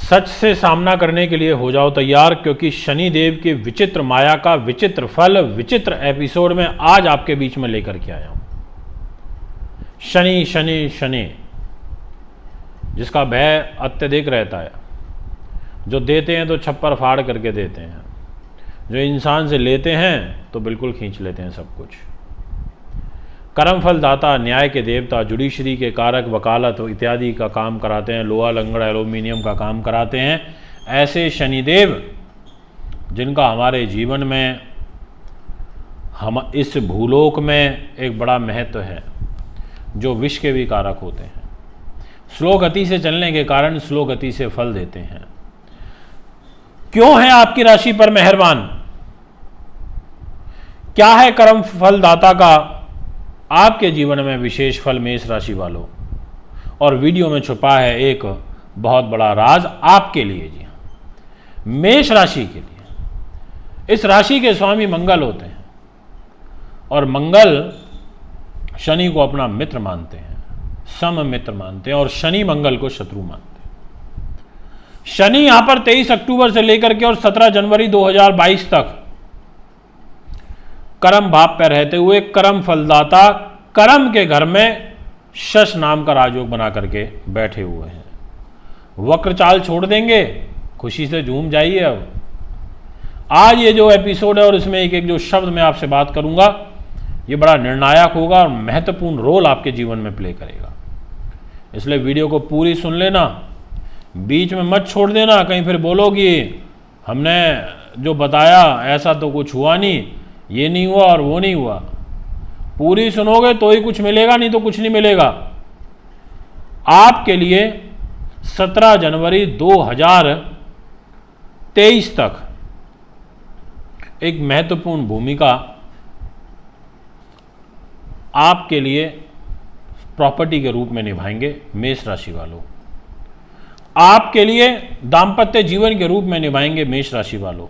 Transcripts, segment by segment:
सच से सामना करने के लिए हो जाओ तैयार, क्योंकि शनि देव की विचित्र माया का विचित्र फल विचित्र एपिसोड में आज आपके बीच में लेकर के आया हूं। शनि शनि शनि, जिसका भय अत्यधिक रहता है, जो देते हैं तो छप्पर फाड़ करके देते हैं, जो इंसान से लेते हैं तो बिल्कुल खींच लेते हैं सब कुछ। कर्म फल दाता, न्याय के देवता, जुडिशरी के कारक, वकालत इत्यादि का काम कराते हैं, लोहा लंगड़ एल्यूमिनियम का काम कराते हैं। ऐसे शनिदेव जिनका हमारे जीवन में, हम इस भूलोक में एक बड़ा महत्व है, जो विष के भी कारक होते हैं, स्लो गति से चलने के कारण स्लो गति से फल देते हैं। क्यों है आपकी राशि पर मेहरबान? क्या है कर्म फल दाता का आपके जीवन में विशेष फल मेष राशि वालों? और वीडियो में छुपा है एक बहुत बड़ा राज आपके लिए। जी हाँ, मेष राशि के लिए। इस राशि के स्वामी मंगल होते हैं और मंगल शनि को अपना मित्र मानते हैं, सम मित्र मानते हैं, और शनि मंगल को शत्रु मानते हैं। शनि यहां पर 23 अक्टूबर से लेकर के और 17 जनवरी 2022 तक कर्म भाव पर रहते हुए कर्म फलदाता कर्म के घर में शश नाम का राजयोग बना करके बैठे हुए हैं। वक्र चाल छोड़ देंगे, खुशी से झूम जाइए। अब आज ये जो एपिसोड है और इसमें एक एक जो शब्द मैं आपसे बात करूंगा, ये बड़ा निर्णायक होगा और महत्वपूर्ण रोल आपके जीवन में प्ले करेगा। इसलिए वीडियो को पूरी सुन लेना, बीच में मत छोड़ देना। कहीं फिर बोलोगी हमने जो बताया ऐसा तो कुछ हुआ नहीं, ये नहीं हुआ और वो नहीं हुआ। पूरी सुनोगे तो ही कुछ मिलेगा, नहीं तो कुछ नहीं मिलेगा। आपके लिए 17 जनवरी 2023 तक एक महत्वपूर्ण भूमिका आपके लिए प्रॉपर्टी के रूप में निभाएंगे मेष राशि वालों। आपके लिए दाम्पत्य जीवन के रूप में निभाएंगे मेष राशि वालों।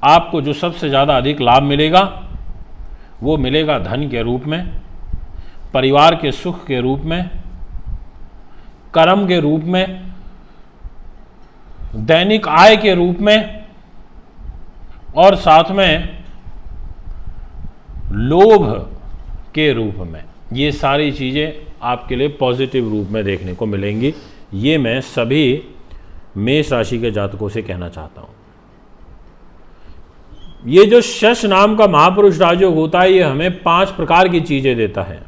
आपको जो सबसे ज़्यादा अधिक लाभ मिलेगा वो मिलेगा धन के रूप में, परिवार के सुख के रूप में, कर्म के रूप में, दैनिक आय के रूप में, और साथ में लोभ के रूप में। ये सारी चीज़ें आपके लिए पॉजिटिव रूप में देखने को मिलेंगी। ये मैं सभी मेष राशि के जातकों से कहना चाहता हूँ। ये जो शश नाम का महापुरुष राजयोग होता है, ये हमें 5 प्रकार की चीज़ें देता है।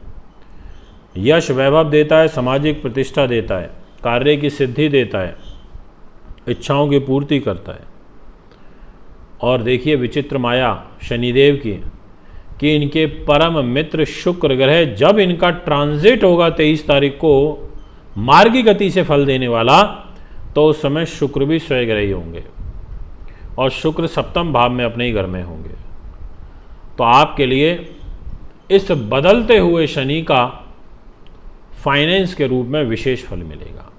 यश वैभव देता है, सामाजिक प्रतिष्ठा देता है, कार्य की सिद्धि देता है, इच्छाओं की पूर्ति करता है। और देखिए विचित्र माया शनिदेव की कि इनके परम मित्र शुक्र ग्रह जब इनका ट्रांजिट होगा 23 तारीख को मार्गी गति से फल देने वाला, तो उस समय शुक्र भी स्वयग्रही होंगे और शुक्र सप्तम भाव में अपने ही घर में होंगे। तो आपके लिए इस बदलते हुए शनि का फाइनेंस के रूप में विशेष फल मिलेगा।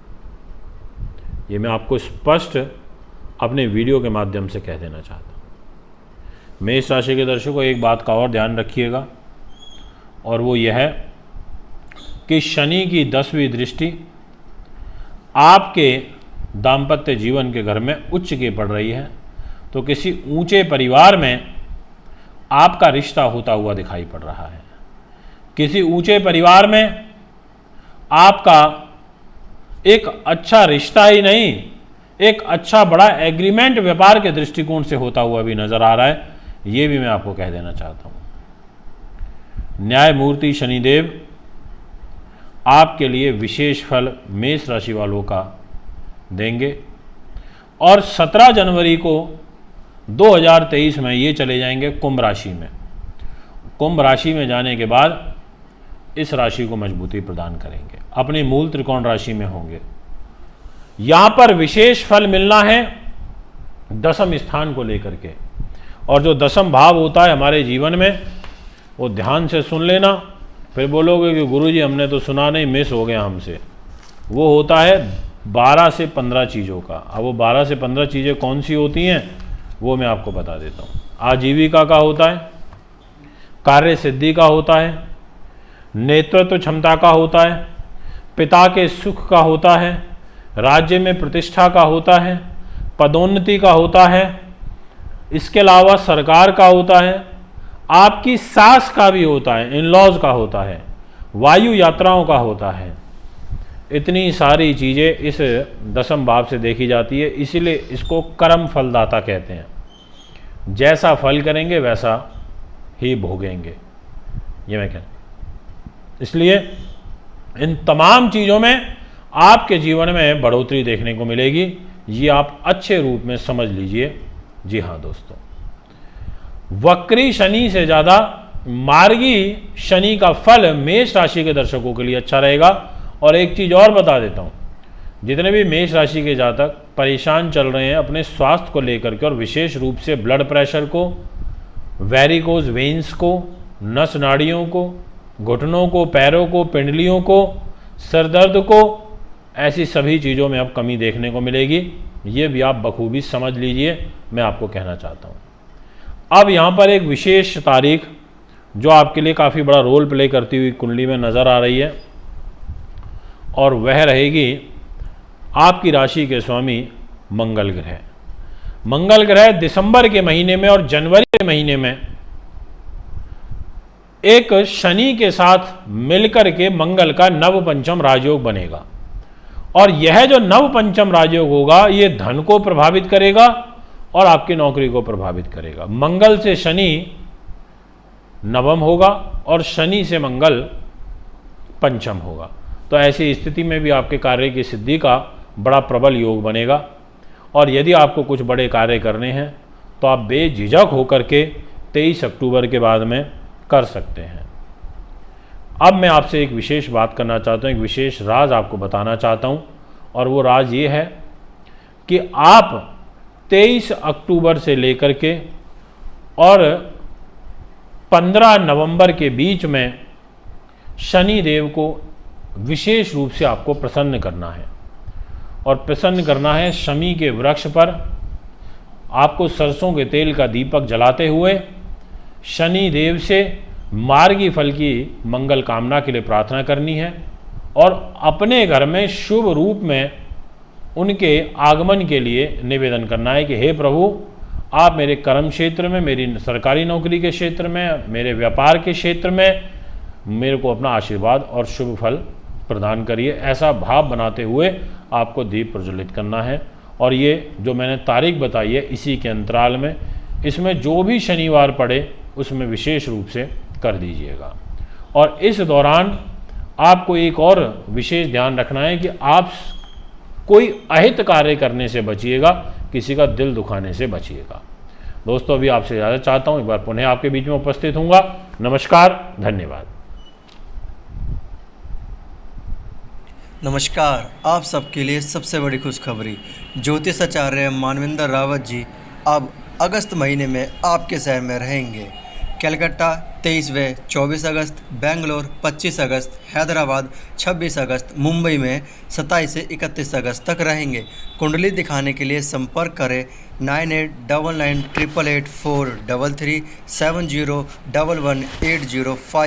ये मैं आपको स्पष्ट अपने वीडियो के माध्यम से कह देना चाहता हूँ। मेष राशि के दर्शकों, एक बात का और ध्यान रखिएगा, और वो यह है कि शनि की 10वीं दृष्टि आपके दाम्पत्य जीवन के घर में उच्च की पड़ रही है। तो किसी ऊंचे परिवार में आपका रिश्ता होता हुआ दिखाई पड़ रहा है। किसी ऊंचे परिवार में आपका एक अच्छा रिश्ता ही नहीं, एक अच्छा बड़ा एग्रीमेंट व्यापार के दृष्टिकोण से होता हुआ भी नजर आ रहा है। ये भी मैं आपको कह देना चाहता हूं। न्यायमूर्ति शनिदेव आपके लिए विशेष फल मेष राशि वालों का देंगे, और 17 जनवरी को 2023 में ये चले जाएंगे कुंभ राशि में। कुंभ राशि में जाने के बाद इस राशि को मजबूती प्रदान करेंगे, अपनी मूल त्रिकोण राशि में होंगे। यहां पर विशेष फल मिलना है 10वें स्थान को लेकर के, और जो 10वां भाव होता है हमारे जीवन में, वो ध्यान से सुन लेना। फिर बोलोगे कि गुरुजी हमने तो सुना नहीं, मिस हो गया हमसे। वो होता है 12 से 15 चीज़ों का। अब वो 12 से 15 चीज़ें कौन सी होती हैं वो मैं आपको बता देता हूँ। आजीविका का होता है, कार्य सिद्धि का होता है, नेतृत्व क्षमता का होता है, पिता के सुख का होता है, राज्य में प्रतिष्ठा का होता है, पदोन्नति का होता है, इसके अलावा सरकार का होता है, आपकी सास का भी होता है, इन लॉज का होता है, वायु यात्राओं का होता है। इतनी सारी चीज़ें इस दसम भाव से देखी जाती है, इसीलिए इसको कर्म फलदाता कहते हैं। जैसा फल करेंगे वैसा ही भोगेंगे, ये मैं कहता। इसलिए इन तमाम चीज़ों में आपके जीवन में बढ़ोतरी देखने को मिलेगी, ये आप अच्छे रूप में समझ लीजिए। जी हाँ दोस्तों, वक्री शनि से ज़्यादा मार्गी शनि का फल मेष राशि के दर्शकों के लिए अच्छा रहेगा। और एक चीज़ और बता देता हूँ, जितने भी मेष राशि के जातक परेशान चल रहे हैं अपने स्वास्थ्य को लेकर के, और विशेष रूप से ब्लड प्रेशर को, वेरिकोज वेन्स को, नस नाड़ियों को, घुटनों को, पैरों को, पिंडलियों को, सर दर्द को, ऐसी सभी चीज़ों में अब कमी देखने को मिलेगी। ये भी आप बखूबी समझ लीजिए, मैं आपको कहना चाहता हूँ। अब यहाँ पर एक विशेष तारीख जो आपके लिए काफ़ी बड़ा रोल प्ले करती हुई कुंडली में नज़र आ रही है, और वह रहेगी आपकी राशि के स्वामी मंगल ग्रह। मंगल ग्रह दिसंबर के महीने में और जनवरी के महीने में एक शनि के साथ मिलकर के मंगल का नव पंचम राजयोग बनेगा। और यह जो नव पंचम राजयोग होगा, ये धन को प्रभावित करेगा और आपकी नौकरी को प्रभावित करेगा। मंगल से शनि नवम होगा और शनि से मंगल पंचम होगा। तो ऐसी स्थिति में भी आपके कार्य की सिद्धि का बड़ा प्रबल योग बनेगा। और यदि आपको कुछ बड़े कार्य करने हैं तो आप बेझिझक होकर के 23 अक्टूबर के बाद में कर सकते हैं। अब मैं आपसे एक विशेष बात करना चाहता हूँ, एक विशेष राज आपको बताना चाहता हूँ, और वो राज ये है कि आप 23 अक्टूबर से लेकर के और 15 नवंबर के बीच में शनि देव को विशेष रूप से आपको प्रसन्न करना है। और प्रसन्न करना है शमी के वृक्ष पर आपको सरसों के तेल का दीपक जलाते हुए शनि देव से मार्गी फल की मंगल कामना के लिए प्रार्थना करनी है, और अपने घर में शुभ रूप में उनके आगमन के लिए निवेदन करना है कि हे प्रभु, आप मेरे कर्म क्षेत्र में, मेरी सरकारी नौकरी के क्षेत्र में, मेरे व्यापार के क्षेत्र में मेरे को अपना आशीर्वाद और शुभ फल प्रदान करिए। ऐसा भाव बनाते हुए आपको दीप प्रज्वलित करना है। और ये जो मैंने तारीख बताई है, इसी के अंतराल में, इसमें जो भी शनिवार पड़े उसमें विशेष रूप से कर दीजिएगा। और इस दौरान आपको एक और विशेष ध्यान रखना है कि आप कोई अहित कार्य करने से बचिएगा, किसी का दिल दुखाने से बचिएगा। दोस्तों, अभी आपसे इजाज़त चाहता हूँ, एक बार पुनः आपके बीच में उपस्थित होऊंगा। नमस्कार, धन्यवाद। नमस्कार, आप सबके लिए सबसे बड़ी खुशखबरी। ज्योतिषाचार्य मानवेंद्र रावत जी अब अगस्त महीने में आपके शहर में रहेंगे। कलकत्ता 23 व 24 अगस्त, बेंगलोर 25 अगस्त, हैदराबाद 26 अगस्त, मुंबई में 27 से 31 अगस्त तक रहेंगे। कुंडली दिखाने के लिए संपर्क करें 9899888433 70111805।